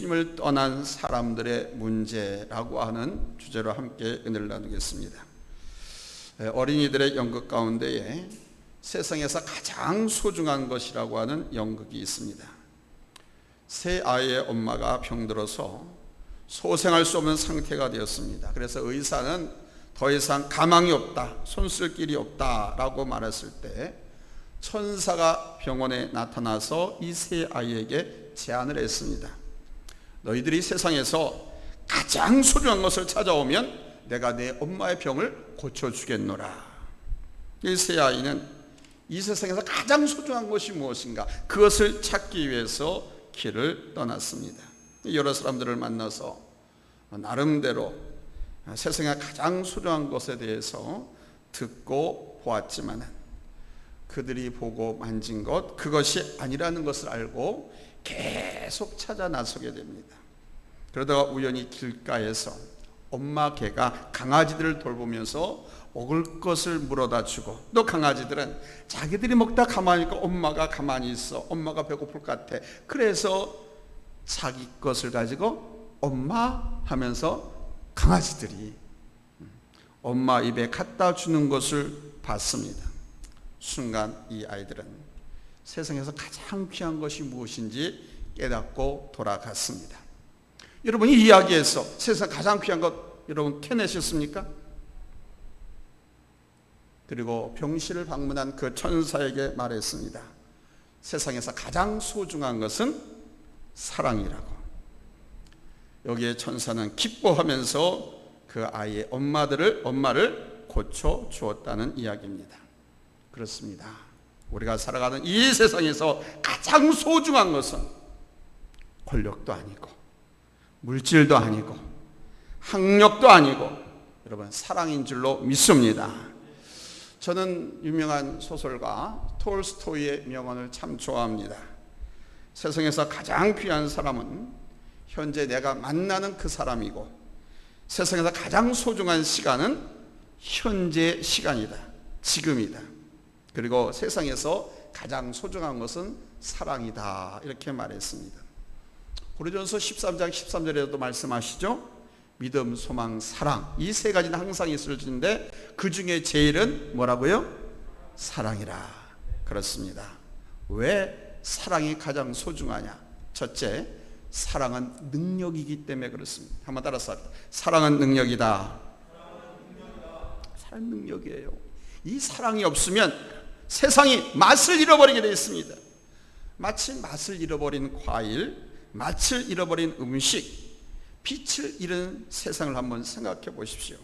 예수님을 떠난 사람들의 문제라고 하는 주제로 함께 은혜를 나누겠습니다. 어린이들의 연극 가운데에 세상에서 가장 소중한 것이라고 하는 연극이 있습니다. 새 아이의 엄마가 병들어서 소생할 수 없는 상태가 되었습니다. 그래서 의사는 더 이상 가망이 없다, 손쓸 길이 없다라고 말했을 때 천사가 병원에 나타나서 이 새 아이에게 제안을 했습니다. 너희들이 세상에서 가장 소중한 것을 찾아오면 내가 내 엄마의 병을 고쳐주겠노라. 이 새 아이는 이 세상에서 가장 소중한 것이 무엇인가, 그것을 찾기 위해서 길을 떠났습니다. 여러 사람들을 만나서 나름대로 세상에 가장 소중한 것에 대해서 듣고 보았지만 그들이 보고 만진 것, 그것이 아니라는 것을 알고 계속 찾아 나서게 됩니다. 그러다가 우연히 길가에서 엄마 개가 강아지들을 돌보면서 먹을 것을 물어다 주고, 또 강아지들은 자기들이 먹다 가만히 있고 엄마가 가만히 있어, 엄마가 배고플 것 같아, 그래서 자기 것을 가지고 엄마 하면서 강아지들이 엄마 입에 갖다 주는 것을 봤습니다. 순간 이 아이들은 세상에서 가장 귀한 것이 무엇인지 깨닫고 돌아갔습니다. 여러분, 이 이야기에서 세상 가장 귀한 것 여러분 캐내셨습니까? 그리고 병실을 방문한 그 천사에게 말했습니다. 세상에서 가장 소중한 것은 사랑이라고. 여기에 천사는 기뻐하면서 그 아이의 엄마를 고쳐 주었다는 이야기입니다. 그렇습니다. 우리가 살아가는 이 세상에서 가장 소중한 것은 권력도 아니고 물질도 아니고 학력도 아니고 여러분 사랑인 줄로 믿습니다. 저는 유명한 소설가 톨스토이의 명언을 참 좋아합니다. 세상에서 가장 귀한 사람은 현재 내가 만나는 그 사람이고, 세상에서 가장 소중한 시간은 현재 시간이다, 지금이다. 그리고 세상에서 가장 소중한 것은 사랑이다, 이렇게 말했습니다. 고린도전서 13장 13절에도 말씀하시죠. 믿음, 소망, 사랑, 이 세 가지는 항상 있을 텐데 그 중에 제일은 뭐라고요? 사랑이라. 그렇습니다. 왜 사랑이 가장 소중하냐? 첫째, 사랑은 능력이기 때문에 그렇습니다. 한번 따라서 합니다. 사랑은 능력이다. 사랑은 능력이에요. 이 사랑이 없으면 세상이 맛을 잃어버리게 되어 있습니다. 마치 맛을 잃어버린 과일, 맛을 잃어버린 음식, 빛을 잃은 세상을 한번 생각해 보십시오.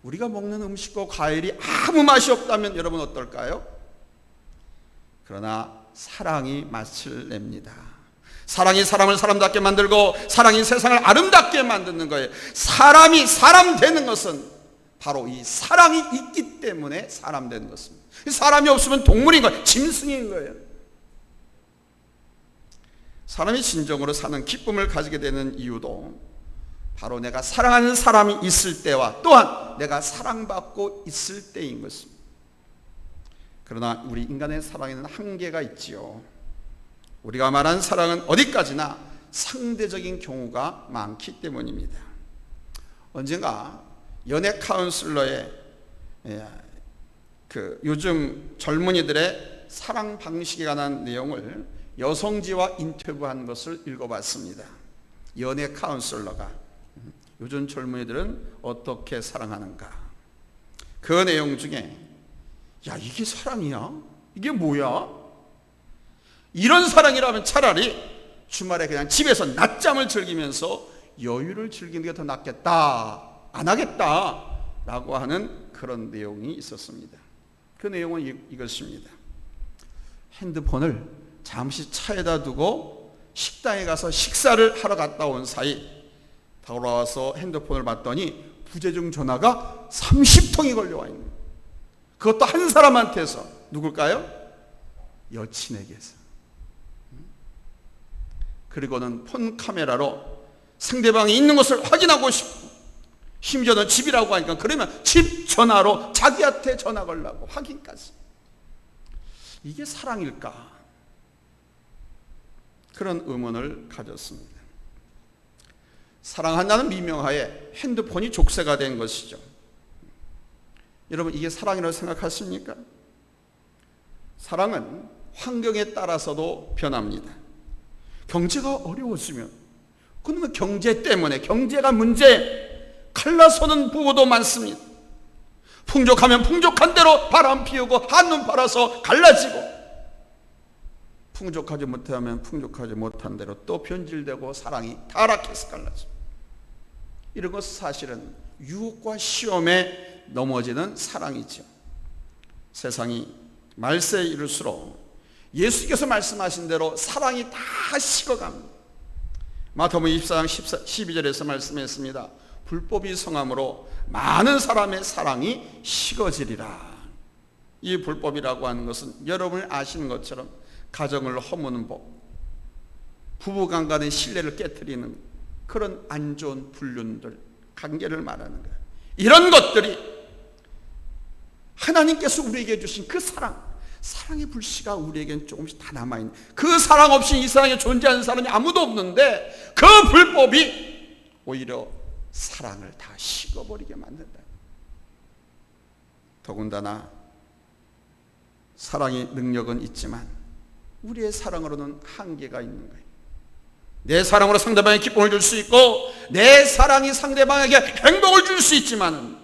우리가 먹는 음식과 과일이 아무 맛이 없다면 여러분 어떨까요? 그러나 사랑이 맛을 냅니다. 사랑이 사람을 사람답게 만들고 사랑이 세상을 아름답게 만드는 거예요. 사람이 사람 되는 것은 바로 이 사랑이 있기 때문에 사람 되는 것입니다. 사람이 없으면 동물인 거예요. 짐승인 거예요. 사람이 진정으로 사는 기쁨을 가지게 되는 이유도 바로 내가 사랑하는 사람이 있을 때와 또한 내가 사랑받고 있을 때인 것입니다. 그러나 우리 인간의 사랑에는 한계가 있지요. 우리가 말하는 사랑은 어디까지나 상대적인 경우가 많기 때문입니다. 언젠가 연애 카운슬러의 요즘 젊은이들의 사랑 방식에 관한 내용을 여성지와 인터뷰한 것을 읽어봤습니다. 연애 카운슬러가 요즘 젊은이들은 어떻게 사랑하는가, 그 내용 중에 야, 이게 사랑이야? 이게 뭐야? 이런 사랑이라면 차라리 주말에 그냥 집에서 낮잠을 즐기면서 여유를 즐기는 게 더 낫겠다, 안 하겠다 라고 하는 그런 내용이 있었습니다. 그 내용은 이것입니다. 핸드폰을 잠시 차에다 두고 식당에 가서 식사를 하러 갔다 온 사이 돌아와서 핸드폰을 봤더니 부재중 전화가 30통이 걸려와 있는 거예요. 그것도 한 사람한테서. 누굴까요? 여친에게서. 그리고는 폰 카메라로 상대방이 있는 것을 확인하고 싶고, 심지어는 집이라고 하니까 그러면 집 전화로 자기한테 전화 걸라고 확인까지. 이게 사랑일까? 그런 의문을 가졌습니다. 사랑한다는 미명하에 핸드폰이 족쇄가 된 것이죠. 여러분, 이게 사랑이라고 생각하십니까? 사랑은 환경에 따라서도 변합니다. 경제가 어려워지면, 그러면 경제 때문에, 경제가 문제, 갈라서는 부부도 많습니다. 풍족하면 풍족한 대로 바람 피우고 한눈 팔아서 갈라지고, 풍족하지 못하면 풍족하지 못한 대로 또 변질되고 사랑이 타락해서 갈라지고, 이런 것은 사실은 유혹과 시험에 넘어지는 사랑이죠. 세상이 말세에 이를수록 예수께서 말씀하신 대로 사랑이 다 식어갑니다. 마태복음 24장 12절에서 말씀했습니다. 불법이 성함으로 많은 사람의 사랑이 식어지리라. 이 불법이라고 하는 것은 여러분이 아시는 것처럼 가정을 허무는 법, 부부간 간의 신뢰를 깨트리는 그런 안 좋은 불륜들, 관계를 말하는 거예요. 이런 것들이 하나님께서 우리에게 주신 그 사랑의 불씨가 우리에게는 조금씩 다 남아있는, 그 사랑 없이 이 세상에 존재하는 사람이 아무도 없는데 그 불법이 오히려 사랑을 다 식어버리게 만든다. 더군다나 사랑의 능력은 있지만 우리의 사랑으로는 한계가 있는 거예요. 내 사랑으로 상대방에게 기쁨을 줄 수 있고 내 사랑이 상대방에게 행복을 줄 수 있지만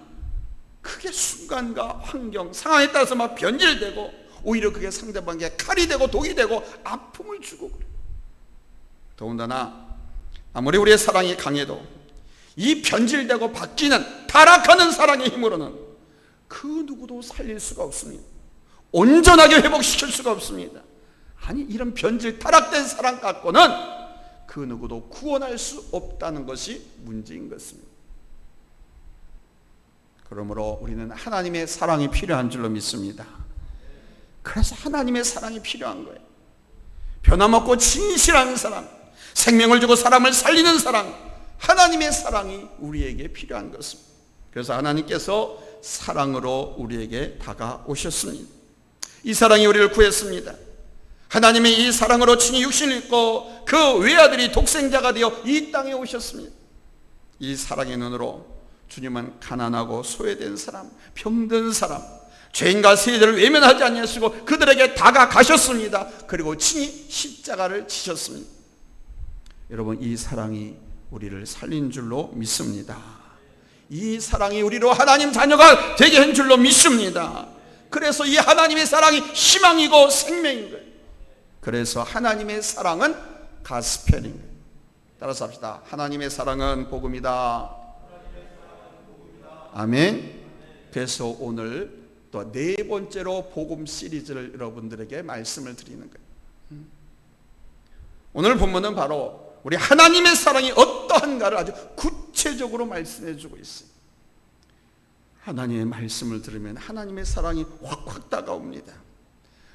그게 순간과 환경, 상황에 따라서 막 변질되고 오히려 그게 상대방에게 칼이 되고 독이 되고 아픔을 주고 그래요. 더군다나 아무리 우리의 사랑이 강해도 이 변질되고 바뀌는 타락하는 사랑의 힘으로는 그 누구도 살릴 수가 없습니다. 온전하게 회복시킬 수가 없습니다. 아니, 이런 변질 타락된 사랑 갖고는 그 누구도 구원할 수 없다는 것이 문제인 것입니다. 그러므로 우리는 하나님의 사랑이 필요한 줄로 믿습니다. 그래서 하나님의 사랑이 필요한 거예요. 변함없고 진실한 사랑, 생명을 주고 사람을 살리는 사랑, 하나님의 사랑이 우리에게 필요한 것입니다. 그래서 하나님께서 사랑으로 우리에게 다가오셨습니다. 이 사랑이 우리를 구했습니다. 하나님의 이 사랑으로 친히 육신을 입고 그 외아들이 독생자가 되어 이 땅에 오셨습니다. 이 사랑의 눈으로 주님은 가난하고 소외된 사람, 병든 사람, 죄인과 세대를 외면하지 아니하시고 그들에게 다가가셨습니다. 그리고 친히 십자가를 지셨습니다. 여러분, 이 사랑이 우리를 살린 줄로 믿습니다. 이 사랑이 우리로 하나님 자녀가 되게 한 줄로 믿습니다. 그래서 이 하나님의 사랑이 희망이고 생명인 거예요. 그래서 하나님의 사랑은 가스펠인 거예요. 따라서 합시다. 하나님의 사랑은 복음이다. 아멘. 그래서 오늘 또 네 번째로 복음 시리즈를 여러분들에게 말씀을 드리는 거예요. 오늘 본문은 바로 우리 하나님의 사랑이 어떠한가를 아주 구체적으로 말씀해 주고 있어요. 하나님의 말씀을 들으면 하나님의 사랑이 확확 다가옵니다.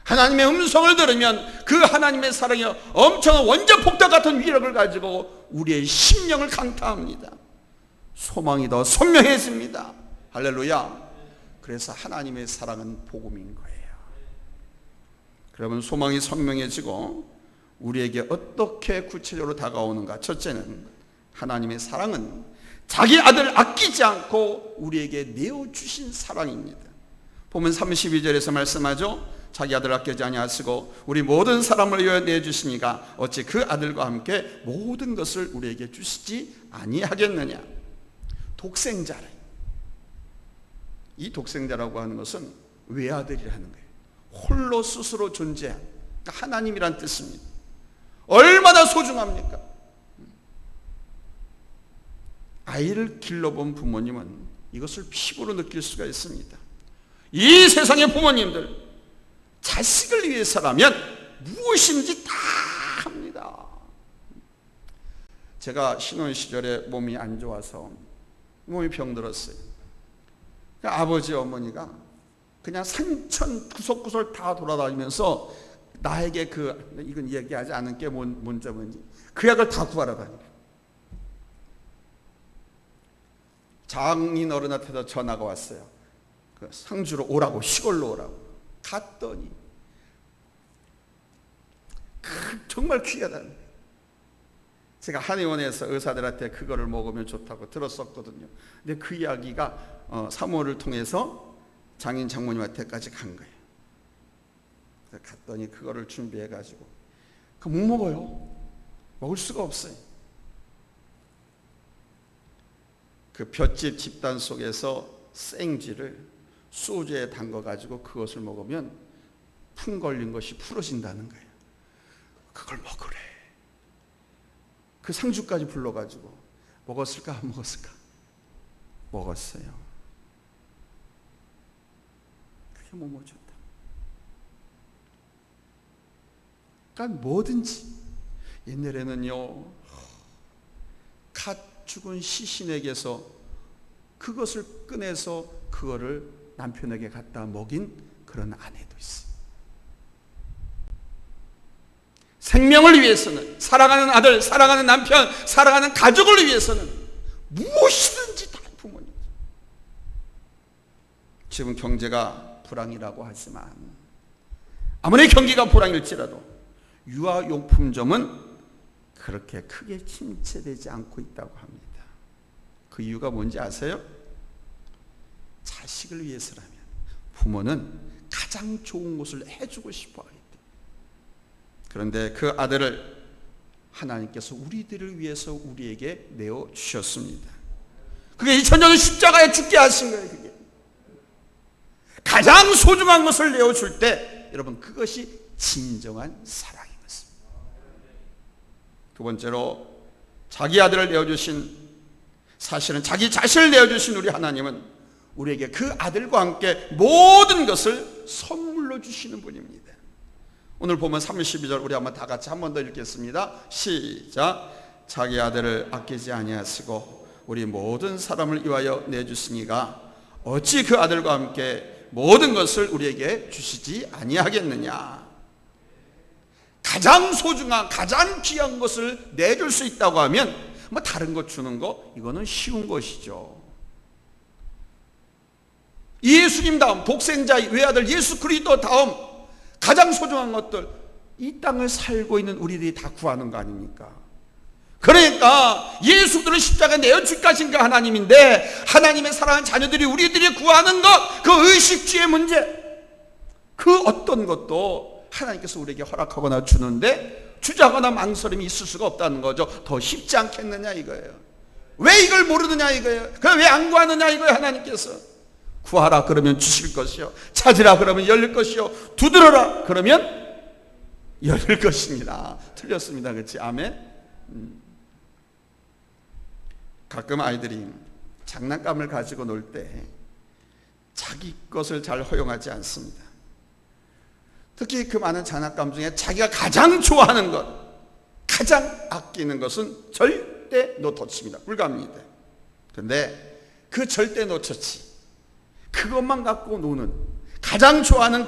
하나님의 음성을 들으면 그 하나님의 사랑이 엄청난 원자폭탄 같은 위력을 가지고 우리의 심령을 강타합니다. 소망이 더 선명해집니다. 할렐루야. 그래서 하나님의 사랑은 복음인 거예요. 그러면 소망이 선명해지고 우리에게 어떻게 구체적으로 다가오는가? 첫째는 하나님의 사랑은 자기 아들 아끼지 않고 우리에게 내어주신 사랑입니다. 보면 32절에서 말씀하죠. 자기 아들 아끼지 아니하시고 우리 모든 사람을 위하여 내주시니가 어찌 그 아들과 함께 모든 것을 우리에게 주시지 아니하겠느냐. 독생자래. 이 독생자라고 하는 것은 외아들이라는 거예요. 홀로 스스로 존재한 하나님이란 뜻입니다. 얼마나 소중합니까? 아이를 길러본 부모님은 이것을 피부로 느낄 수가 있습니다. 이 세상의 부모님들 자식을 위해서라면 무엇인지 다 합니다. 제가 신혼 시절에 몸이 안 좋아서 몸이 병들었어요. 아버지 어머니가 그냥 산천 구석구석 다 돌아다니면서 나에게 이건 얘기하지 않은 게 뭔지 그 약을 다 구하러 다니고 장인 어른한테도 전화가 왔어요. 그 상주로 오라고, 시골로 오라고. 갔더니 정말 귀하다는 거예요. 제가 한의원에서 의사들한테 그거를 먹으면 좋다고 들었었거든요. 근데 그 이야기가 사모를 통해서 장인 장모님한테까지 간 거예요. 그래서 갔더니 그거를 준비해가지고 그거 못 먹어요. 먹을 수가 없어요. 그 볏짚 집단 속에서 생쥐를 소주에 담가가지고 그것을 먹으면 풍 걸린 것이 풀어진다는 거예요. 그걸 먹으래. 그 상주까지 불러가지고 먹었을까 안 먹었을까? 먹었어요. 그게 못 먹었다. 그러니까 뭐든지 옛날에는요, 갓 죽은 시신에게서 그것을 꺼내서 그거를 남편에게 갖다 먹인 그런 아내도 있어요. 생명을 위해서는, 사랑하는 아들, 사랑하는 남편, 사랑하는 가족을 위해서는 무엇이든지 다 부모님. 지금 경제가 불황이라고 하지만 아무리 경기가 불황일지라도 유아용품점은 그렇게 크게 침체되지 않고 있다고 합니다. 그 이유가 뭔지 아세요? 자식을 위해서라면 부모는 가장 좋은 것을 해주고 싶어 하기 때문에. 그런데 그 아들을 하나님께서 우리들을 위해서 우리에게 내어주셨습니다. 그게 2000년을 십자가에 죽게 하신 거예요. 그게 가장 소중한 것을 내어줄 때 여러분, 그것이 진정한 사랑인 것입니다. 두 번째로, 자기 아들을 내어주신, 사실은 자기 자신을 내어주신 우리 하나님은 우리에게 그 아들과 함께 모든 것을 선물로 주시는 분입니다. 오늘 보면 32절 우리 한번 다 같이 한 번 더 읽겠습니다. 시작. 자기 아들을 아끼지 아니하시고 우리 모든 사람을 위하여 내주시니가 어찌 그 아들과 함께 모든 것을 우리에게 주시지 아니하겠느냐. 가장 소중한, 가장 귀한 것을 내줄 수 있다고 하면 뭐 다른 것 주는 거, 이거는 쉬운 것이죠. 예수님 다음, 독생자 외아들 예수 그리스도 다음 가장 소중한 것들, 이 땅을 살고 있는 우리들이 다 구하는 거 아닙니까? 그러니까 예수들은 십자가에 내어줄 것인가 하나님인데, 하나님의 사랑하는 자녀들이 우리들이 구하는 것, 그 의식주의 문제, 그 어떤 것도 하나님께서 우리에게 허락하거나 주는데 주자거나 망설임이 있을 수가 없다는 거죠. 더 쉽지 않겠느냐 이거예요. 왜 이걸 모르느냐 이거예요. 그럼 왜 안 구하느냐 이거예요. 하나님께서 구하라 그러면 주실 것이요, 찾으라 그러면 열릴 것이요, 두드려라 그러면 열릴 것입니다. 틀렸습니다. 그렇지? 아멘. 가끔 아이들이 장난감을 가지고 놀 때 자기 것을 잘 허용하지 않습니다. 특히 그 많은 장난감 중에 자기가 가장 좋아하는 것, 가장 아끼는 것은 절대 노터치입니다. 불가합니다. 그런데 그 절대 노터치, 그것만 갖고 노는, 가장 좋아하는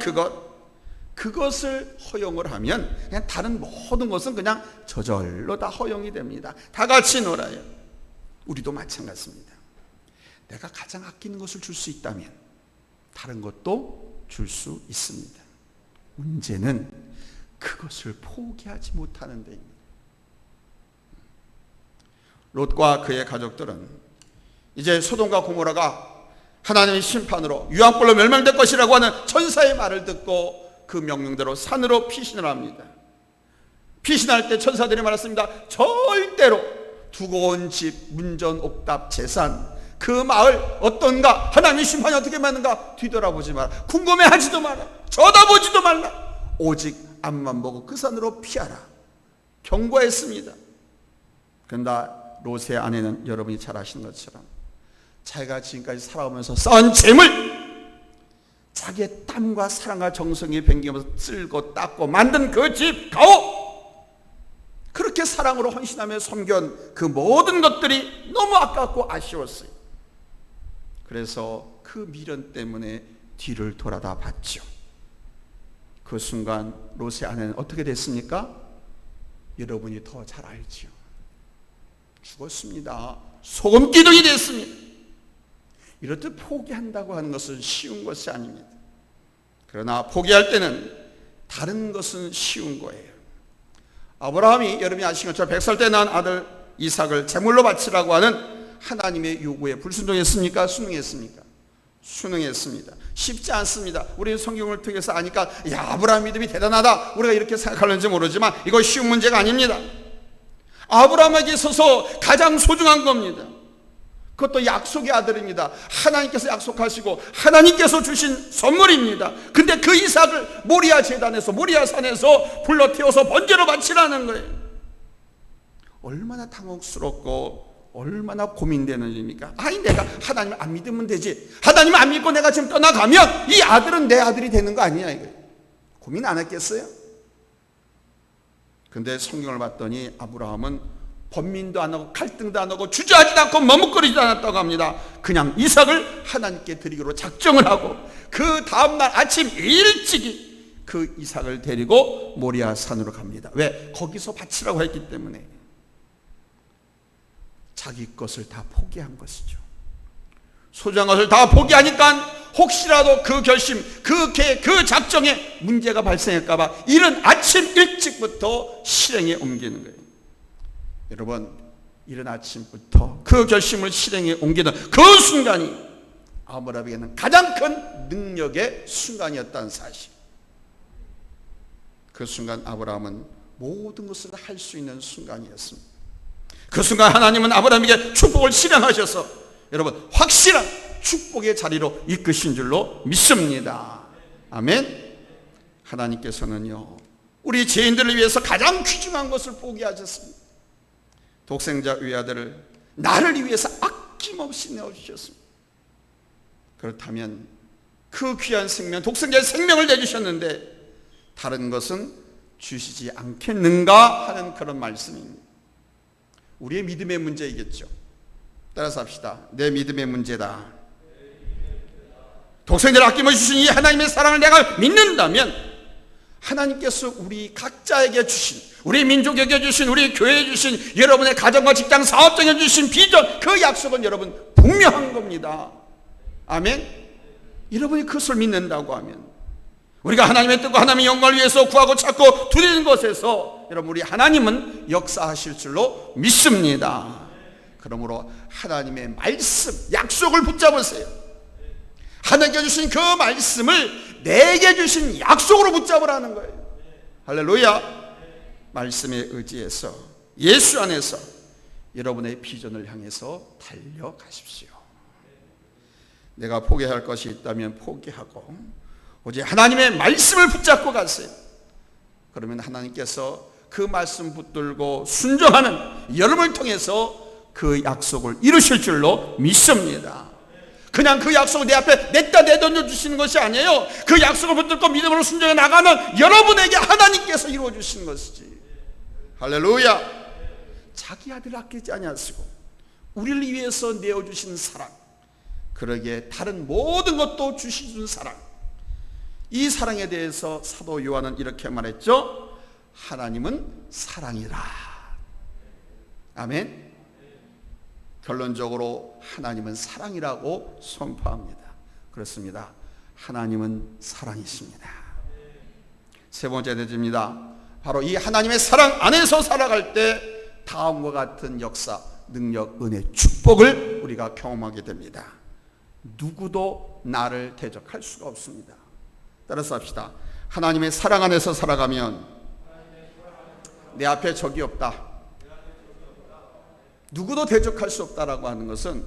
그것을 허용을 하면 그냥 다른 모든 것은 그냥 저절로 다 허용이 됩니다. 다 같이 놀아요. 우리도 마찬가지입니다. 내가 가장 아끼는 것을 줄 수 있다면 다른 것도 줄 수 있습니다. 문제는 그것을 포기하지 못하는 데입니다. 롯과 그의 가족들은 이제 소돔과 고모라가 하나님의 심판으로 유황불로 멸망될 것이라고 하는 천사의 말을 듣고 그 명령대로 산으로 피신을 합니다. 피신할 때 천사들이 말했습니다. 절대로 두고 온 집, 문전, 옥답, 재산, 그 마을 어떤가, 하나님의 심판이 어떻게 맞는가 뒤돌아보지 마라. 궁금해하지도 마라. 쳐다보지도 말라. 오직 앞만 보고 그 산으로 피하라. 경고했습니다. 그런데 롯의 아내는 여러분이 잘 아시는 것처럼 자기가 지금까지 살아오면서 쌓은 재물, 자기의 땀과 사랑과 정성이 뱅기면서 쓸고 닦고 만든 그 집, 가옥, 그렇게 사랑으로 헌신하며 섬겨온 그 모든 것들이 너무 아깝고 아쉬웠어요. 그래서 그 미련 때문에 뒤를 돌아다 봤죠. 그 순간 롯의 아내는 어떻게 됐습니까? 여러분이 더 잘 알지요. 죽었습니다. 소금기둥이 됐습니다. 이렇듯 포기한다고 하는 것은 쉬운 것이 아닙니다. 그러나 포기할 때는 다른 것은 쉬운 거예요. 아브라함이 여러분이 아시는 것처럼 100살 때 낳은 아들 이삭을 제물로 바치라고 하는 하나님의 요구에 불순종했습니까? 순응했습니까? 순응했습니다. 쉽지 않습니다. 우리는 성경을 통해서 아니까 야, 아브라함 믿음이 대단하다 우리가 이렇게 생각하는지 모르지만 이거 쉬운 문제가 아닙니다. 아브라함에게 있어서 가장 소중한 겁니다. 그것도 약속의 아들입니다. 하나님께서 약속하시고 하나님께서 주신 선물입니다. 근데 그 이삭을 모리아 제단에서, 모리아 산에서 불러 태워서 번제로 바치라는 거예요. 얼마나 당혹스럽고 얼마나 고민되는 일입니까? 아니, 내가 하나님을 안 믿으면 되지. 하나님을 안 믿고 내가 지금 떠나가면 이 아들은 내 아들이 되는 거 아니냐, 이거예요. 고민 안 했겠어요? 근데 성경을 봤더니 아브라함은 번민도 안 하고 갈등도 안 하고 주저하지도 않고 머뭇거리지도 않았다고 합니다. 그냥 이삭을 하나님께 드리기로 작정을 하고 그 다음날 아침 일찍이 그 이삭을 데리고 모리아 산으로 갑니다. 왜? 거기서 바치라고 했기 때문에. 자기 것을 다 포기한 것이죠. 소중한 것을 다 포기하니까 혹시라도 그 결심, 그 계획, 그 작정에 문제가 발생할까봐 이른 아침 일찍부터 실행에 옮기는 거예요. 여러분, 이른 아침부터 그 결심을 실행에 옮기는 그 순간이 아브라함에게는 가장 큰 능력의 순간이었다는 사실. 그 순간 아브라함은 모든 것을 할 수 있는 순간이었습니다. 그 순간 하나님은 아브라함에게 축복을 실행하셔서 여러분 확실한 축복의 자리로 이끄신 줄로 믿습니다. 아멘. 하나님께서는요 우리 죄인들을 위해서 가장 귀중한 것을 포기하셨습니다. 독생자 외아들을 나를 위해서 아낌없이 내어주셨습니다. 그렇다면 그 귀한 생명, 독생자의 생명을 내주셨는데 다른 것은 주시지 않겠는가 하는 그런 말씀입니다. 우리의 믿음의 문제이겠죠. 따라서 합시다. 내 믿음의 문제다. 독생자를 아낌없이 주신 이 하나님의 사랑을 내가 믿는다면 하나님께서 우리 각자에게 주신, 우리 민족에게 주신, 우리 교회에 주신, 여러분의 가정과 직장 사업장에 주신 비전, 그 약속은 여러분 분명한 겁니다. 아멘. 여러분이 그것을 믿는다고 하면 우리가 하나님의 뜻과 하나님의 영광을 위해서 구하고 찾고 두려는 것에서 여러분 우리 하나님은 역사하실 줄로 믿습니다. 그러므로 하나님의 말씀, 약속을 붙잡으세요. 하나님께 주신 그 말씀을 내게 주신 약속으로 붙잡으라는 거예요. 할렐루야. 말씀에 의지해서 예수 안에서 여러분의 비전을 향해서 달려가십시오. 내가 포기할 것이 있다면 포기하고 오직 하나님의 말씀을 붙잡고 가세요. 그러면 하나님께서 그 말씀 붙들고 순종하는 여러분을 통해서 그 약속을 이루실 줄로 믿습니다. 그냥 그 약속을 내 앞에 냈다 내던져 주시는 것이 아니에요. 그 약속을 붙들고 믿음으로 순종해 나가는 여러분에게 하나님께서 이루어 주시는 것이지. 할렐루야. 자기 아들을 아끼지 아니하시고 우리를 위해서 내어주신 사랑, 그러기에 다른 모든 것도 주시는 사랑, 이 사랑에 대해서 사도 요한은 이렇게 말했죠. 하나님은 사랑이라. 아멘. 결론적으로 하나님은 사랑이라고 선포합니다. 그렇습니다. 하나님은 사랑이십니다. 세 번째 대지입니다. 바로 이 하나님의 사랑 안에서 살아갈 때 다음과 같은 역사, 능력, 은혜, 축복을 우리가 경험하게 됩니다. 누구도 나를 대적할 수가 없습니다. 따라서 합시다. 하나님의 사랑 안에서 살아가면 내 앞에 적이 없다. 누구도 대적할 수 없다라고 하는 것은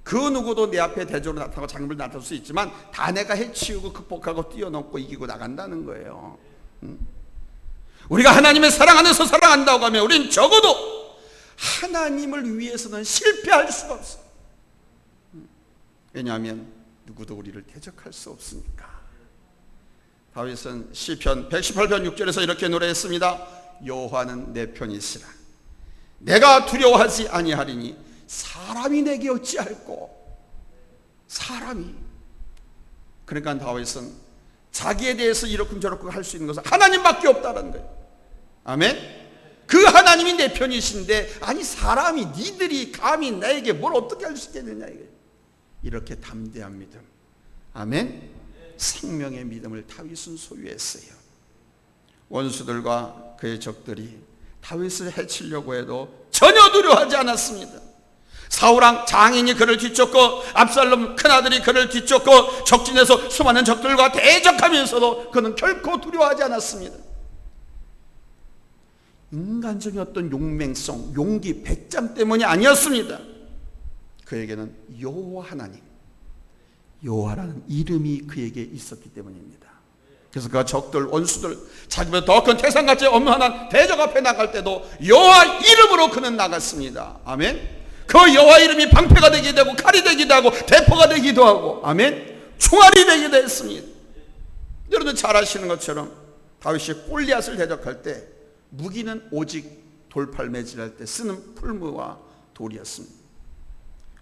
그 누구도 내 앞에 대적으로 나타나고 장애물 나타날 수 있지만 다 내가 해치우고 극복하고 뛰어넘고 이기고 나간다는 거예요. 우리가 하나님의 사랑 안에서 살아간다고 하면 우리는 적어도 하나님을 위해서는 실패할 수가 없어요. 왜냐하면 누구도 우리를 대적할 수 없으니까. 다윗은 시편 118편 6절에서 이렇게 노래했습니다. 여호와는 내 편이시라. 내가 두려워하지 아니하리니 사람이 내게 어찌할꼬. 사람이. 그러니까 다윗은 자기에 대해서 이렇군 저렇군 할 수 있는 것은 하나님밖에 없다는 거예요. 아멘. 그 하나님이 내 편이신데 아니 사람이 니들이 감히 나에게 뭘 어떻게 할 수 있겠느냐 이거예요. 이렇게 담대한 믿음. 아멘. 생명의 믿음을 다윗은 소유했어요. 원수들과 그의 적들이 다윗을 해치려고 해도 전혀 두려워하지 않았습니다. 사울왕 장인이 그를 뒤쫓고 압살롬 큰아들이 그를 뒤쫓고 적진에서 수많은 적들과 대적하면서도 그는 결코 두려워하지 않았습니다. 인간적인 어떤 용맹성, 용기, 배짱 때문이 아니었습니다. 그에게는 여호와 하나님, 여호와라는 이름이 그에게 있었기 때문입니다. 그래서 그가 적들, 원수들, 자기보다 더 큰 태산같이 엄한한 대적 앞에 나갈 때도 여호와 이름으로 그는 나갔습니다. 아멘. 그 여호와 이름이 방패가 되기도 하고 칼이 되기도 하고 대포가 되기도 하고, 아멘, 총알이 되기도 했습니다. 여러분 잘 아시는 것처럼 다윗이 골리앗을 대적할 때 무기는 오직 돌팔매질할 때 쓰는 풀무와 돌이었습니다.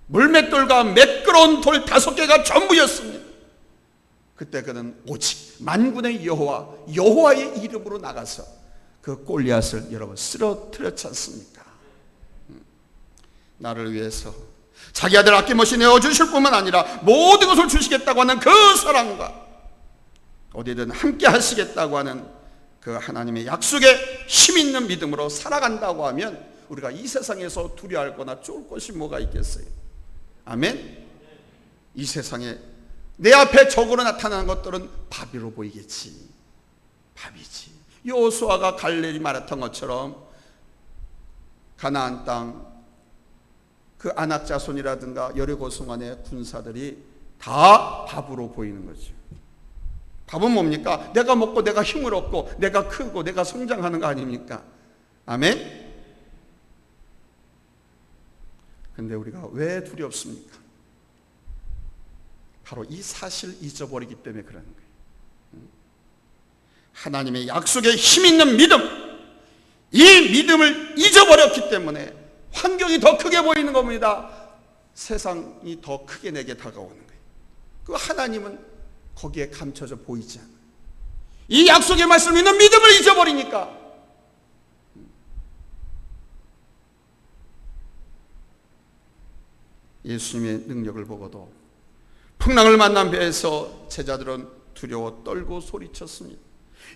물맷돌과 매끄러운 돌 5개가 전부였습니다. 그때 그는 오직 만군의 여호와, 여호와의 이름으로 나가서 그 골리앗을 여러분 쓰러뜨렸지 않습니까? 나를 위해서 자기 아들 아낌없이 내어주실 뿐만 아니라 모든 것을 주시겠다고 하는 그 사랑과 어디든 함께 하시겠다고 하는 그 하나님의 약속에 힘있는 믿음으로 살아간다고 하면 우리가 이 세상에서 두려워할 거나 쫄 것이 뭐가 있겠어요? 아멘. 이 세상에 내 앞에 적으로 나타나는 것들은 바비로 보이겠지. 바비지. 여호수아가 갈릴리 말했던 것처럼 가나안 땅 그 아낙 자손이라든가 여리고 성안의 군사들이 다 밥으로 보이는 거죠. 밥은 뭡니까? 내가 먹고 내가 힘을 얻고 내가 크고 내가 성장하는 거 아닙니까? 아멘. 근데 우리가 왜 두렵습니까? 바로 이 사실 잊어버리기 때문에 그러는 거예요. 하나님의 약속에 힘있는 믿음, 이 믿음을 잊어버렸기 때문에 환경이 더 크게 보이는 겁니다. 세상이 더 크게 내게 다가오는 거예요. 그 하나님은 거기에 감춰져 보이지 않아요. 이 약속의 말씀 있는 믿음을 잊어버리니까 예수님의 능력을 보고도 풍랑을 만난 배에서 제자들은 두려워 떨고 소리쳤습니다.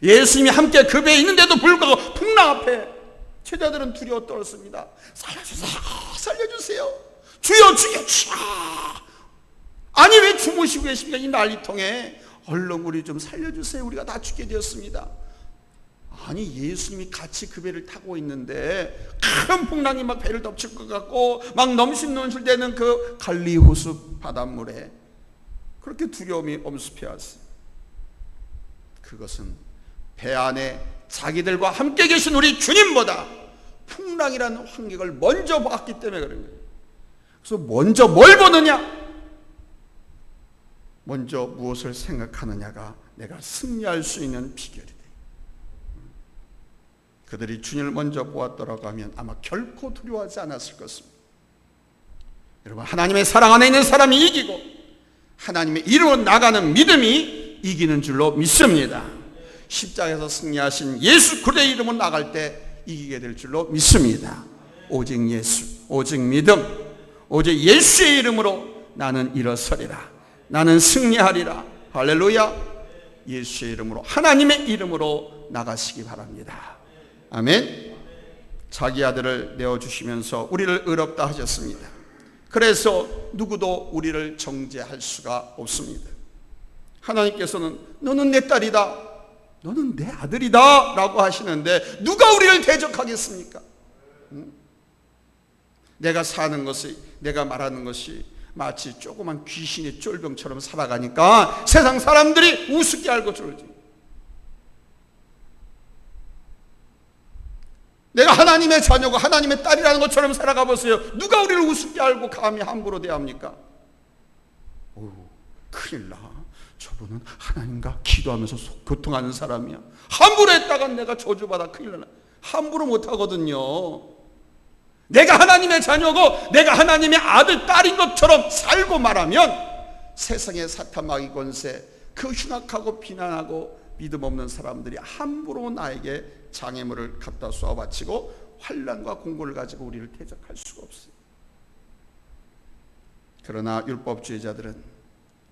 예수님이 함께 그 배에 있는데도 불구하고 풍랑 앞에 제자들은 두려워 떨었습니다. 살려주세요, 살려주세요, 주여, 주여, 주여. 아니 왜 주무시고 계십니까? 이 난리통에 얼른 우리 좀 살려주세요, 우리가 다 죽게 되었습니다. 아니 예수님이 같이 그 배를 타고 있는데 큰 풍랑이 막 배를 덮칠 것 같고 막 넘실넘실대는 그 갈리 호수 바닷물에 그렇게 두려움이 엄습해 왔어요. 그것은 배 안에 자기들과 함께 계신 우리 주님보다 풍랑이라는 환경을 먼저 봤기 때문에 그런 거예요. 그래서 먼저 뭘 보느냐? 먼저 무엇을 생각하느냐가 내가 승리할 수 있는 비결이다. 그들이 주님을 먼저 보았더라고 하면 아마 결코 두려워하지 않았을 것입니다. 여러분, 하나님의 사랑 안에 있는 사람이 이기고 하나님의 이름으로 나가는 믿음이 이기는 줄로 믿습니다. 십자가에서 승리하신 예수 그리스도의 이름으로 나갈 때 이기게 될 줄로 믿습니다. 오직 예수, 오직 믿음, 오직 예수의 이름으로 나는 일어서리라, 나는 승리하리라. 할렐루야. 예수의 이름으로, 하나님의 이름으로 나가시기 바랍니다. 아멘. 자기 아들을 내어주시면서 우리를 의롭다 하셨습니다. 그래서 누구도 우리를 정죄할 수가 없습니다. 하나님께서는 너는 내 딸이다, 너는 내 아들이다 라고 하시는데 누가 우리를 대적하겠습니까? 내가 사는 것이, 내가 말하는 것이 마치 조그만 귀신의 쫄병처럼 살아가니까 세상 사람들이 우습게 알고 졸지. 내가 하나님의 자녀고 하나님의 딸이라는 것처럼 살아가 보세요. 누가 우리를 우습게 알고 감히 함부로 대합니까? 오, 큰일 나. 저분은 하나님과 기도하면서 교통하는 사람이야. 함부로 했다가 내가 저주받아 큰일 나. 함부로 못하거든요. 내가 하나님의 자녀고 내가 하나님의 아들, 딸인 것처럼 살고 말하면 세상의 사탄 마귀 권세, 그 흉악하고 비난하고 믿음 없는 사람들이 함부로 나에게 장애물을 갖다 쏘아 바치고 환난과 공고를 가지고 우리를 대적할 수가 없어요. 그러나 율법주의자들은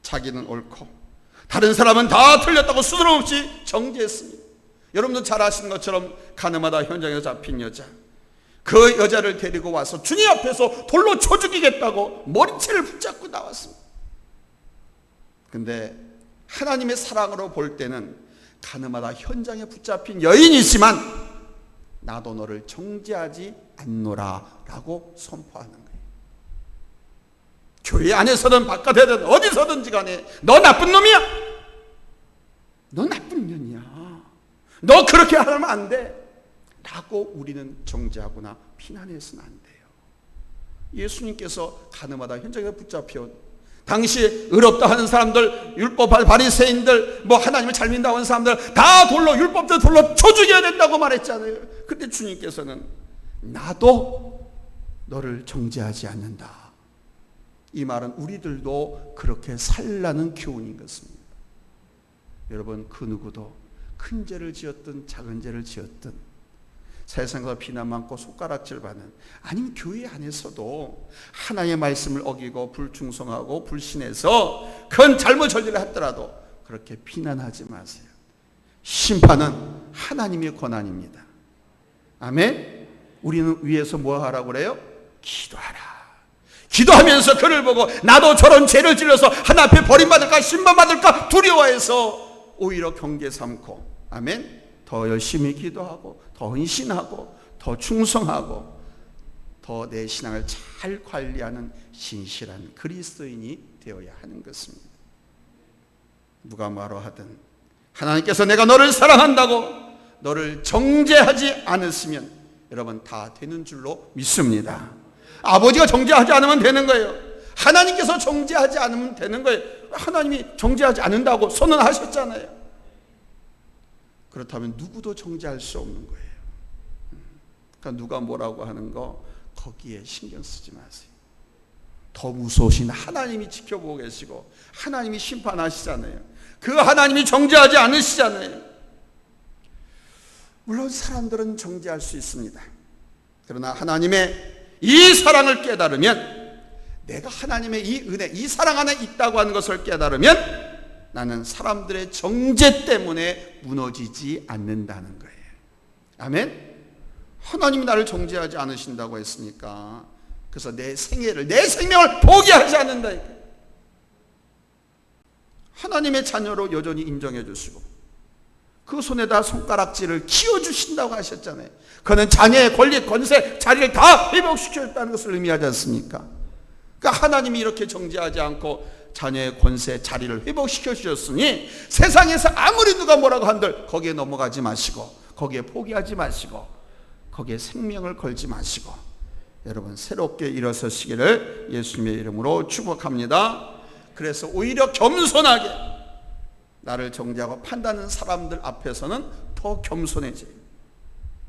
자기는 옳고 다른 사람은 다 틀렸다고 스스럼 없이 정죄했습니다. 여러분도 잘 아시는 것처럼 가늠하다 현장에서 잡힌 여자, 그 여자를 데리고 와서 주님 앞에서 돌로 쳐 죽이겠다고 머리채를 붙잡고 나왔습니다. 근데 하나님의 사랑으로 볼 때는 가늠하다 현장에 붙잡힌 여인이지만 나도 너를 정죄하지 않노라 라고 선포하는 거예요. 교회 안에서든 바깥에든 어디서든지 간에 너 나쁜 놈이야, 너 나쁜 년이야, 너 그렇게 하면 안 돼 라고 우리는 정죄하거나 비난해서는 안 돼요. 예수님께서 가늠하다 현장에 붙잡혀온 당시 의롭다 하는 사람들, 율법 바리새인들, 하나님을 잘 믿는다고 하는 사람들 다 돌로, 율법대로 돌로 쳐 죽여야 된다고 말했잖아요. 근데 주님께서는 나도 너를 정죄하지 않는다. 이 말은 우리들도 그렇게 살라는 교훈인 것입니다. 여러분, 그 누구도 큰 죄를 지었든 작은 죄를 지었든 세상에서 비난받고 손가락질 받는, 아니면 교회 안에서도 하나님의 말씀을 어기고 불충성하고 불신해서 큰 잘못 저지를 했더라도 그렇게 비난하지 마세요. 심판은 하나님의 권한입니다. 아멘. 우리는 위에서 뭐 하라고 그래요? 기도하라. 기도하면서 그를 보고 나도 저런 죄를 질러서 하나님 앞에 버림받을까 심판받을까 두려워해서 오히려 경계 삼고, 아멘, 더 열심히 기도하고 더 헌신하고 더 충성하고 더 내 신앙을 잘 관리하는 신실한 그리스도인이 되어야 하는 것입니다. 누가 뭐로 하든 하나님께서 내가 너를 사랑한다고 너를 정죄하지 않으시면 여러분 다 되는 줄로 믿습니다. 아버지가 정죄하지 않으면 되는 거예요. 하나님께서 정죄하지 않으면 되는 거예요. 하나님이 정죄하지 않는다고 선언하셨잖아요. 그렇다면 누구도 정죄할 수 없는 거예요. 그러니까 누가 뭐라고 하는 거 거기에 신경 쓰지 마세요. 더 무서우신 하나님이 지켜보고 계시고 하나님이 심판하시잖아요. 그 하나님이 정죄하지 않으시잖아요. 물론 사람들은 정죄할 수 있습니다. 그러나 하나님의 이 사랑을 깨달으면, 내가 하나님의 이 은혜, 이 사랑 안에 있다고 하는 것을 깨달으면 나는 사람들의 정죄 때문에 무너지지 않는다는 거예요. 아멘. 하나님이 나를 정죄하지 않으신다고 했으니까 그래서 내 생명을 포기하지 않는다. 하나님의 자녀로 여전히 인정해 주시고 그 손에다 손가락질을 키워주신다고 하셨잖아요. 그는 자녀의 권리, 권세, 자리를 다 회복시켰다는 것을 의미하지 않습니까? 그러니까 하나님이 이렇게 정죄하지 않고 자녀의 권세, 자리를 회복시켜 주셨으니 세상에서 아무리 누가 뭐라고 한들 거기에 넘어가지 마시고, 거기에 포기하지 마시고, 거기에 생명을 걸지 마시고 여러분 새롭게 일어서시기를 예수님의 이름으로 축복합니다. 그래서 오히려 겸손하게 나를 정죄하고 판단하는 사람들 앞에서는 더 겸손해져요.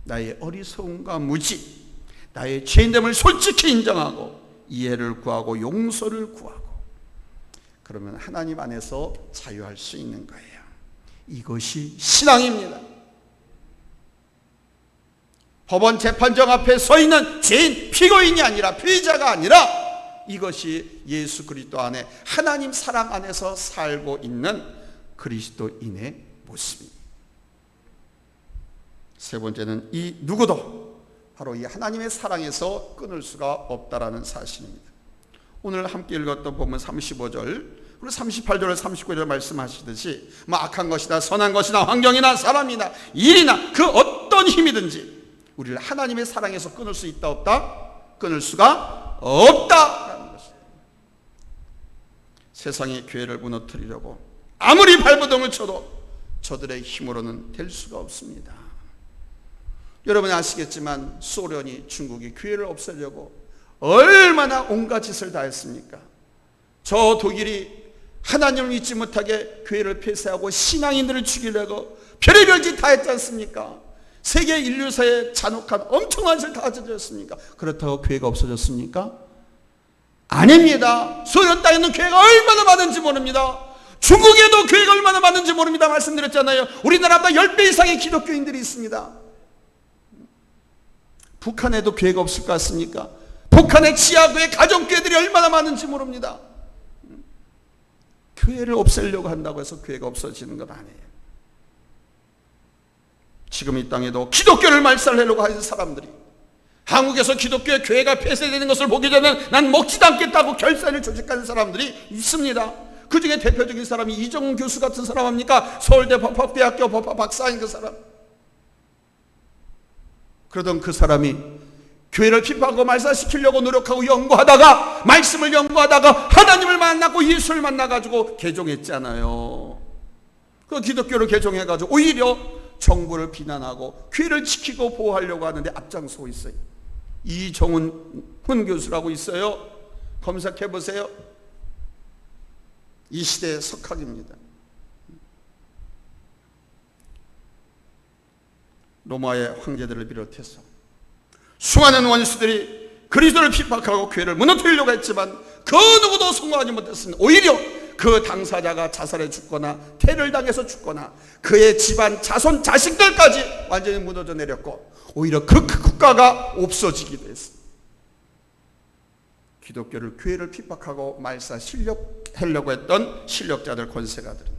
나의 어리석음과 무지, 나의 죄인됨을 솔직히 인정하고 이해를 구하고 용서를 구하고, 그러면 하나님 안에서 자유할 수 있는 거예요. 이것이 신앙입니다. 법원 재판정 앞에 서 있는 죄인, 피고인이 아니라 피의자가 아니라 이것이 예수 그리스도 안에 하나님 사랑 안에서 살고 있는 그리스도인의 모습입니다. 세 번째는 이 누구도 바로 이 하나님의 사랑에서 끊을 수가 없다라는 사실입니다. 오늘 함께 읽었던 본문 35절 그리고 38절 39절 말씀하시듯이 악한 것이나 선한 것이나 환경이나 사람이나 일이나 그 어떤 힘이든지 우리를 하나님의 사랑에서 끊을 수 있다 없다? 끊을 수가 없다라는 것입니다. 세상의 교회를 무너뜨리려고 아무리 발버둥을 쳐도 저들의 힘으로는 될 수가 없습니다. 여러분이 아시겠지만 소련이, 중국이 교회를 없애려고 얼마나 온갖 짓을 다 했습니까? 저 독일이 하나님을 믿지 못하게 교회를 폐쇄하고 신앙인들을 죽이려고 별의별 짓 다 했지 않습니까? 세계 인류사에 잔혹한 엄청난 짓을 다 저질렀습니까? 그렇다고 교회가 없어졌습니까? 아닙니다. 소련 땅에는 교회가 얼마나 많은지 모릅니다. 중국에도 교회가 얼마나 많은지 모릅니다. 말씀드렸잖아요. 우리나라보다 10배 이상의 기독교인들이 있습니다. 북한에도 교회가 없을 것 같습니까? 북한의 지하교회, 가정교회들이 얼마나 많은지 모릅니다. 교회를 없애려고 한다고 해서 교회가 없어지는 건 아니에요. 지금 이 땅에도 기독교를 말살하려고 하는 사람들이, 한국에서 기독교의 교회가 폐쇄되는 것을 보기 전에 난 먹지도 않겠다고 결산을 조직하는 사람들이 있습니다. 그 중에 대표적인 사람이 이정훈 교수 같은 사람 아닙니까? 서울대 법학대학교 법학 박사인 그 사람. 그러던 그 사람이 교회를 핍박하고 말살시키려고 노력하고 연구하다가, 말씀을 연구하다가 하나님을 만나고 예수를 만나가지고 개종했잖아요. 그 기독교를 개종해가지고 오히려 정부를 비난하고 교회를 지키고 보호하려고 하는데 앞장서고 있어요. 이정훈 교수라고 있어요. 검색해 보세요. 이 시대의 석학입니다. 로마의 황제들을 비롯해서 수많은 원수들이 그리스도를 핍박하고 교회를 무너뜨리려고 했지만 그 누구도 성공하지 못했습니다. 오히려 그 당사자가 자살해 죽거나 테러를 당해서 죽거나 그의 집안 자손 자식들까지 완전히 무너져 내렸고, 오히려 그 국가가 없어지기도 했습니다. 기독교를, 교회를 핍박하고 말살하려고 했던 실력자들, 권세가들은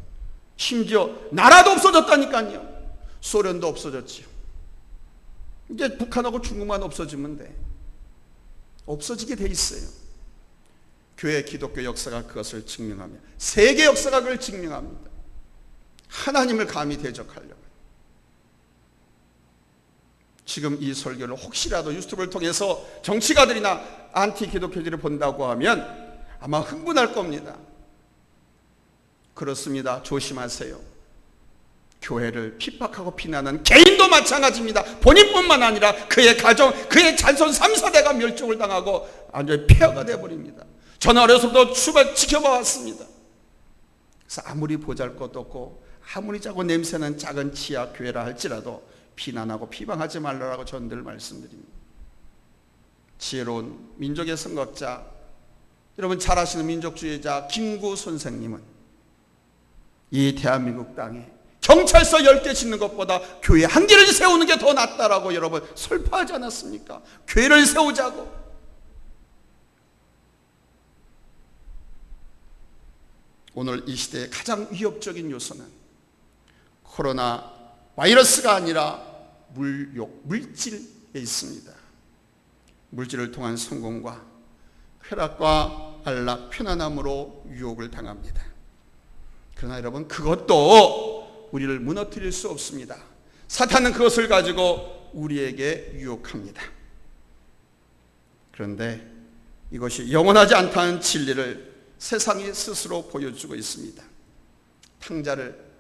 심지어 나라도 없어졌다니까요. 소련도 없어졌지요. 이제 북한하고 중국만 없어지면 돼. 없어지게 돼 있어요. 교회, 기독교 역사가 그것을 증명하며 세계 역사가 그걸 증명합니다. 하나님을 감히 대적하려고. 지금 이 설교를 혹시라도 유튜브를 통해서 정치가들이나 안티 기독교들이 본다고 하면 아마 흥분할 겁니다. 그렇습니다. 조심하세요. 교회를 핍박하고 비난하는 개인도 마찬가지입니다. 본인뿐만 아니라 그의 가정, 그의 자손 3,4대가 멸종을 당하고 완전히 폐허가 되어버립니다. 저는 어려서부터 수백 지켜봐 왔습니다. 그래서 아무리 보잘것도 없고 아무리 작고 냄새나는 작은 지하 교회라 할지라도 비난하고 비방하지 말라고 저는 늘 말씀드립니다. 지혜로운 민족의 선각자, 여러분 잘 아시는 민족주의자 김구 선생님은 이 대한민국 땅에 경찰서 10개 짓는 것보다 교회 한 개를 세우는 게 더 낫다라고 여러분 설파하지 않았습니까? 교회를 세우자고. 오늘 이 시대의 가장 위협적인 요소는 코로나 바이러스가 아니라 물질에 있습니다. 물질을 통한 성공과 쾌락과 안락, 편안함으로 유혹을 당합니다. 그러나 여러분, 그것도 우리를 무너뜨릴 수 없습니다. 사탄은 그것을 가지고 우리에게 유혹합니다. 그런데 이것이 영원하지 않다는 진리를 세상이 스스로 보여주고 있습니다. 탕자를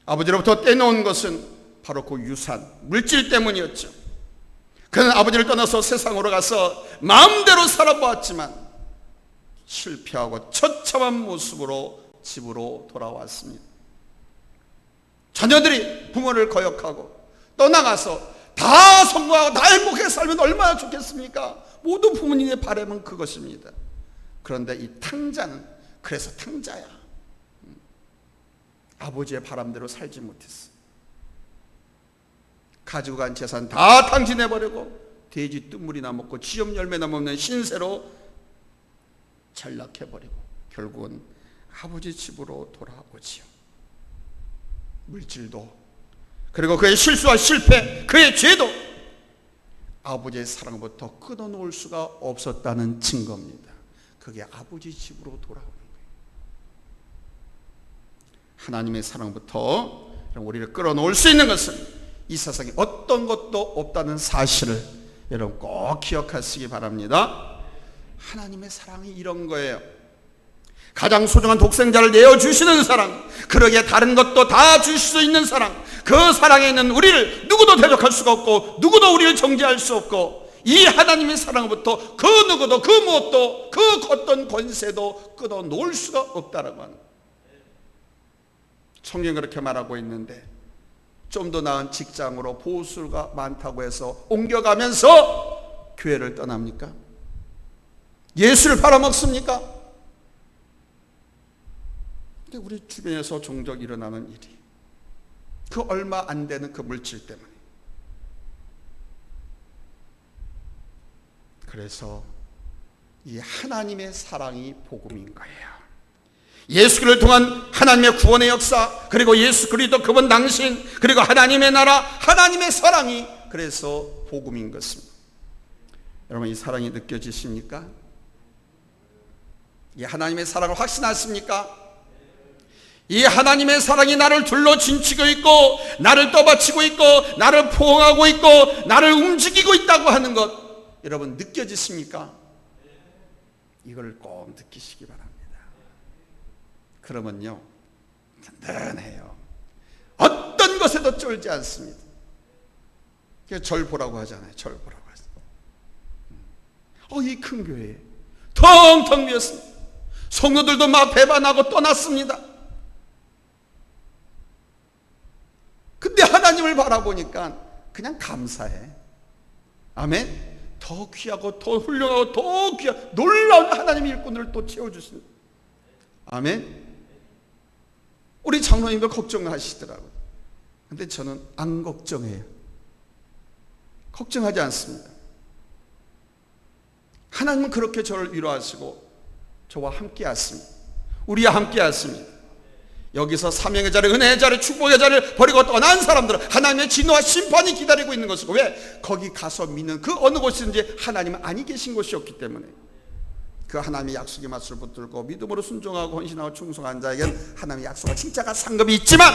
아버지로부터 떼놓은 것은 바로 그 유산, 물질 때문이었죠. 그는 아버지를 떠나서 세상으로 가서 마음대로 살아보았지만 실패하고 처참한 모습으로 집으로 돌아왔습니다. 자녀들이 부모를 거역하고 떠나가서 다 성공하고 다 행복하게 살면 얼마나 좋겠습니까? 모든 부모님의 바람은 그것입니다. 그런데 이 탕자는 그래서 탕자야. 아버지의 바람대로 살지 못했어. 가지고 간 재산 다 탕진해버리고 돼지 뜬물이나 먹고 지엽 열매나 먹는 신세로 전락해버리고 결국은 아버지 집으로 돌아오지요. 물질도, 그리고 그의 실수와 실패, 그의 죄도 아버지의 사랑부터 끊어놓을 수가 없었다는 증거입니다. 그게 아버지 집으로 돌아오는 거예요. 하나님의 사랑부터 우리를 끌어놓을 수 있는 것은 이 세상에 어떤 것도 없다는 사실을 여러분 꼭 기억하시기 바랍니다. 하나님의 사랑이 이런 거예요. 가장 소중한 독생자를 내어주시는 사랑, 그러기에 다른 것도 다 주실 수 있는 사랑, 그 사랑에 있는 우리를 누구도 대적할 수가 없고 누구도 우리를 정죄할 수 없고, 이 하나님의 사랑부터 그 누구도 그 무엇도 그 어떤 권세도 끊어놓을 수가 없다라고 하는 거예요. 성경이 그렇게 말하고 있는데 좀 더 나은 직장으로 보수가 많다고 해서 옮겨가면서 교회를 떠납니까? 예수를 팔아먹습니까? 근데 우리 주변에서 종종 일어나는 일이 그 얼마 안 되는 그 물질 때문에. 그래서 이 하나님의 사랑이 복음인 거예요. 예수 그리스도를 통한 하나님의 구원의 역사, 그리고 예수 그리스도 그분 당신, 그리고 하나님의 나라, 하나님의 사랑이 그래서 복음인 것입니다. 여러분, 이 사랑이 느껴지십니까? 이 하나님의 사랑을 확신하십니까? 이 하나님의 사랑이 나를 둘러 진치고 있고, 나를 떠받치고 있고, 나를 포옹하고 있고, 나를 움직이고 있다고 하는 것, 여러분 느껴지십니까? 이걸 꼭 느끼시기 바랍니다. 그러면요, 든든해요. 어떤 것에도 쫄지 않습니다. 절 보라고 하잖아요. 절 보라고 하잖아요. 이 큰 교회에 텅텅 비었습니다. 성도들도 막 배반하고 떠났습니다. 근데 하나님을 바라보니까 그냥 감사해. 아멘. 더 귀하고 더 훌륭하고 더 귀하고 놀라운 하나님의 일꾼들을 또 채워주십니다. 아멘. 우리 장로님도 걱정하시더라고요. 근데 저는 안 걱정해요. 걱정하지 않습니다. 하나님은 그렇게 저를 위로하시고 저와 함께 하십니다. 우리와 함께 하십니다. 여기서 사명의 자리, 은혜의 자리, 축복의 자리를 버리고 떠난 사람들은 하나님의 진노와 심판이 기다리고 있는 것이고, 왜? 거기 가서 믿는 그 어느 곳이든지 하나님은 아니 계신 곳이었기 때문에, 그 하나님의 약속의 맛을 붙들고 믿음으로 순종하고 헌신하고 충성한 자에겐 하나님의 약속과 칭찬과 상급이 있지만,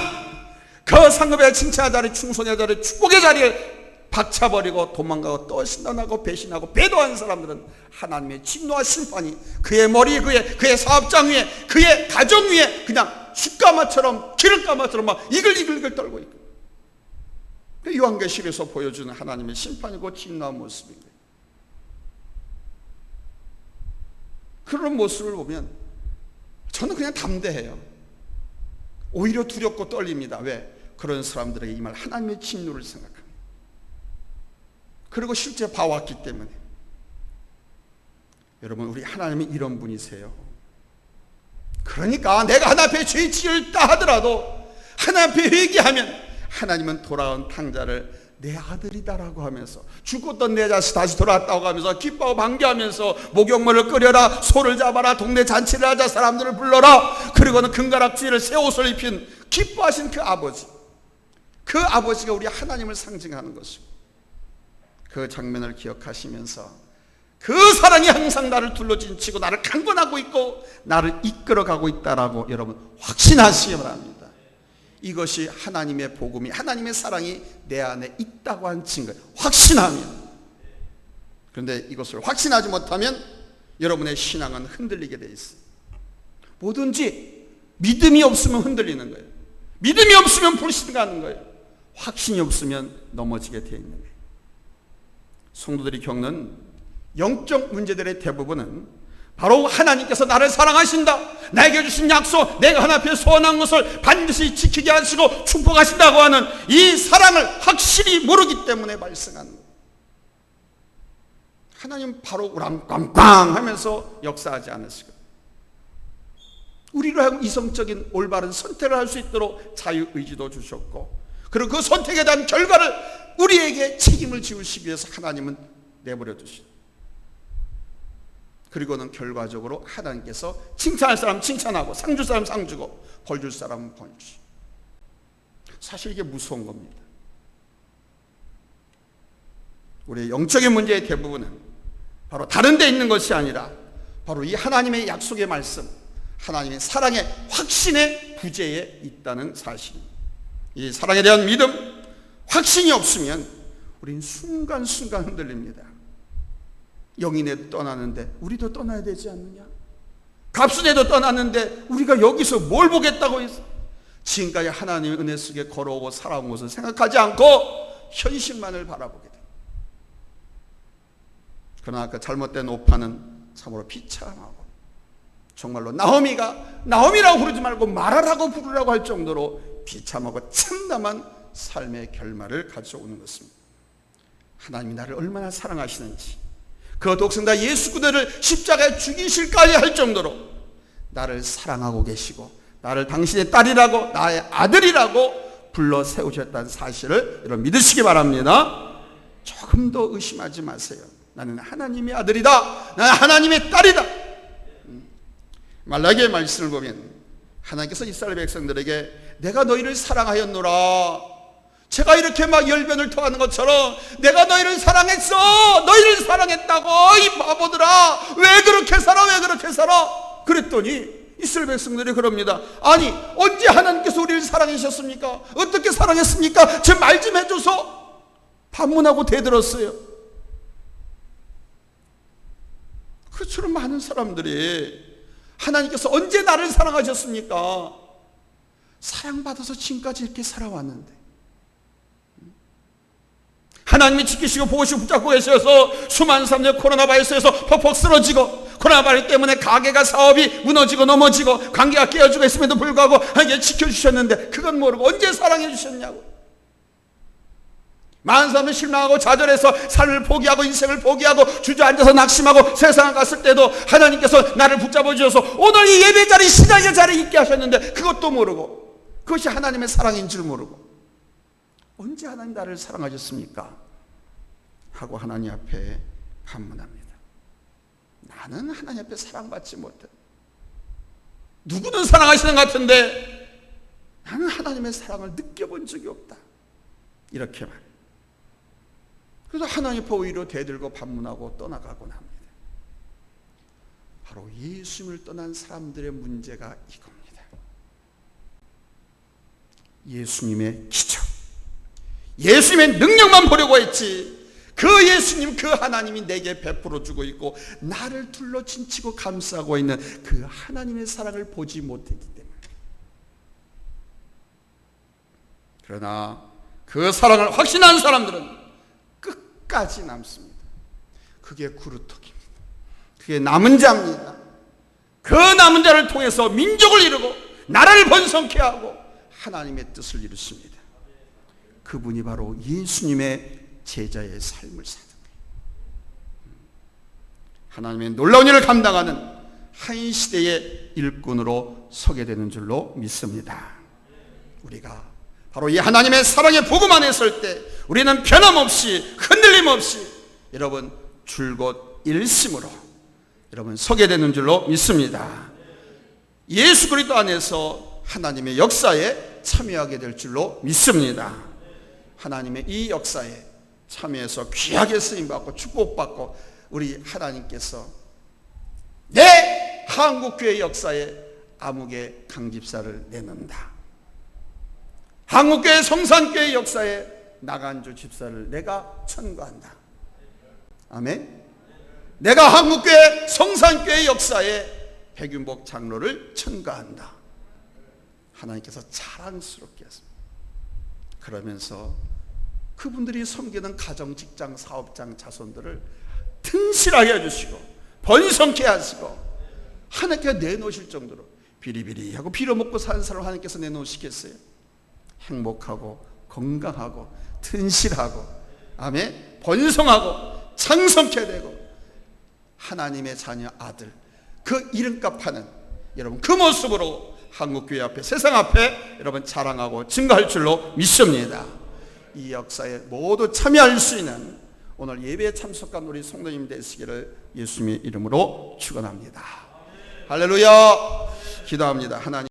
그 상급의 칭찬의 자리, 충성의 자리, 축복의 자리에 박차버리고 도망가고 또 신단하고 배신하고 배도한 사람들은 하나님의 진노와 심판이 그의 머리 위에, 그의 사업장 위에, 그의 가정 위에 그냥 숯가마처럼, 기름가마처럼 막 이글이글 떨고 있고, 요한계시록에서 보여주는 하나님의 심판이고 진노한 모습인 거예요. 그런 모습을 보면 저는 그냥 담대해요. 오히려 두렵고 떨립니다. 왜? 그런 사람들에게 임할 하나님의 진노를 생각합니다. 그리고 실제 봐왔기 때문에. 여러분, 우리 하나님이 이런 분이세요. 그러니까 내가 하나님 앞에 죄 지었다 하더라도 하나님 앞에 회개하면 하나님은 돌아온 탕자를 내 아들이다라고 하면서, 죽었던 내 자식 다시 돌아왔다고 하면서 기뻐하고 반겨하면서 목욕물을 끓여라, 소를 잡아라, 동네 잔치를 하자, 사람들을 불러라, 그리고는 금가락지를 새 옷을 입힌 기뻐하신 그 아버지, 그 아버지가 우리 하나님을 상징하는 것이고, 그 장면을 기억하시면서 그 사랑이 항상 나를 둘러진치고 나를 강권하고 있고 나를 이끌어가고 있다라고 여러분 확신하시기 바랍니다. 이것이 하나님의 복음이, 하나님의 사랑이 내 안에 있다고 한 증거예요. 확신하면. 그런데 이것을 확신하지 못하면 여러분의 신앙은 흔들리게 돼 있어요. 뭐든지 믿음이 없으면 흔들리는 거예요. 믿음이 없으면 불신가는 거예요. 확신이 없으면 넘어지게 돼 있는 거예요. 성도들이 겪는 영적 문제들의 대부분은 바로 하나님께서 나를 사랑하신다, 나에게 주신 약속, 내가 하나님 앞에 소원한 것을 반드시 지키게 하시고 축복하신다고 하는 이 사랑을 확실히 모르기 때문에 발생하는 거예요. 하나님 바로 우랑꽝꽝 하면서 역사하지 않으시고, 우리로 하여금 이성적인 올바른 선택을 할 수 있도록 자유의지도 주셨고, 그리고 그 선택에 대한 결과를 우리에게 책임을 지우시기 위해서 하나님은 내버려 두시고, 그리고는 결과적으로 하나님께서 칭찬할 사람 칭찬하고 상 줄 사람 상 주고 벌 줄 사람은 벌 주시고, 사실 이게 무서운 겁니다. 우리의 영적인 문제의 대부분은 바로 다른 데 있는 것이 아니라 바로 이 하나님의 약속의 말씀, 하나님의 사랑의 확신의 부재에 있다는 사실입니다. 이 사랑에 대한 믿음, 확신이 없으면 우린 순간순간 흔들립니다. 영인에도 떠나는데 우리도 떠나야 되지 않느냐? 갑순에도 떠났는데 우리가 여기서 뭘 보겠다고 해서 지금까지 하나님의 은혜 속에 걸어오고 살아온 것을 생각하지 않고 현실만을 바라보게 됩니다. 그러나 그 잘못된 오파는 참으로 비참하고, 정말로 나오미라고 부르지 말고 마라라고 부르라고 할 정도로 비참하고 참담한 삶의 결말을 가져오는 것입니다. 하나님이 나를 얼마나 사랑하시는지, 그 독생자 예수 그대를 십자가에 죽이실까지 할 정도로 나를 사랑하고 계시고 나를 당신의 딸이라고, 나의 아들이라고 불러 세우셨다는 사실을 여러분 믿으시기 바랍니다. 조금 더 의심하지 마세요. 나는 하나님의 아들이다, 나는 하나님의 딸이다. 말라기의 말씀을 보면 하나님께서 이스라엘 백성들에게 내가 너희를 사랑하였노라, 제가 이렇게 막 열변을 토하는 것처럼 내가 너희를 사랑했어, 너희를 사랑했다고, 이 바보들아, 왜 그렇게 살아, 왜 그렇게 살아. 그랬더니 이스라엘 백성들이 그럽니다. 아니, 언제 하나님께서 우리를 사랑하셨습니까? 어떻게 사랑했습니까? 제 말 좀 해줘서 반문하고 대들었어요. 그처럼 많은 사람들이 하나님께서 언제 나를 사랑하셨습니까? 사랑받아서 지금까지 이렇게 살아왔는데, 하나님이 지키시고 보호시고 붙잡고 계셔서 수많은 사람들이 코로나 바이러스에서 퍽퍽 쓰러지고, 코로나 바이러스 때문에 가게가, 사업이 무너지고 넘어지고 관계가 깨어지고 있음에도 불구하고 하나님께 지켜주셨는데 그건 모르고 언제 사랑해 주셨냐고. 많은 사람들이 실망하고 좌절해서 삶을 포기하고 인생을 포기하고 주저앉아서 낙심하고 세상에 갔을 때도 하나님께서 나를 붙잡아 주셔서 오늘 이 예배 자리, 신앙의 자리에 있게 하셨는데 그것도 모르고, 그것이 하나님의 사랑인 줄 모르고 언제 하나님 나를 사랑하셨습니까? 하고 하나님 앞에 반문합니다. 나는 하나님 앞에 사랑받지 못해. 누구는 사랑하시는 것 같은데 나는 하나님의 사랑을 느껴본 적이 없다, 이렇게 말해요. 그래서 하나님 앞에 오히려 대들고 반문하고 떠나가곤 합니다. 바로 예수님을 떠난 사람들의 문제가 이겁니다. 예수님의 기적, 예수님의 능력만 보려고 했지, 그 예수님, 그 하나님이 내게 베풀어 주고 있고 나를 둘러 친치고 감싸고 있는 그 하나님의 사랑을 보지 못했기 때문에. 그러나 그 사랑을 확신한 사람들은 끝까지 남습니다. 그게 구루토기입니다. 그게 남은 자입니다. 그 남은 자를 통해서 민족을 이루고 나라를 번성케 하고 하나님의 뜻을 이루십니다. 그분이 바로 예수님의 제자의 삶을 사는 거예요. 하나님의 놀라운 일을 감당하는 한 시대의 일꾼으로 서게 되는 줄로 믿습니다. 우리가 바로 이 하나님의 사랑의 복음 안에 설 때 우리는 변함없이, 흔들림 없이 여러분 줄곧 일심으로 여러분 서게 되는 줄로 믿습니다. 예수 그리스도 안에서 하나님의 역사에 참여하게 될 줄로 믿습니다. 하나님의 이 역사에 참여해서 귀하게 쓰임받고 축복받고 우리 하나님께서 내 한국교회 역사에 암흑의 강집사를 내놓는다, 한국교회 성산교회 역사에 나간주 집사를 내가 천거한다. 아멘. 내가 한국교회 성산교회 역사에 백윤복 장로를 천거한다. 하나님께서 자랑스럽게 하십니다. 그러면서 그분들이 섬기는 가정, 직장, 사업장, 자손들을 튼실하게 해주시고 번성케 하시고 하나님께 내놓으실 정도로 비리비리하고 빌어먹고 사는 사람을 하나님께서 내놓으시겠어요? 행복하고 건강하고 튼실하고, 아멘, 번성하고 창성케 되고 하나님의 자녀 아들, 그 이름값 하는 여러분 그 모습으로 한국교회 앞에, 세상 앞에 여러분 자랑하고 증거할 줄로 믿습니다. 이 역사에 모두 참여할 수 있는 오늘 예배에 참석한 우리 성도님 되시기를 예수님의 이름으로 축원합니다. 할렐루야. 기도합니다. 하나님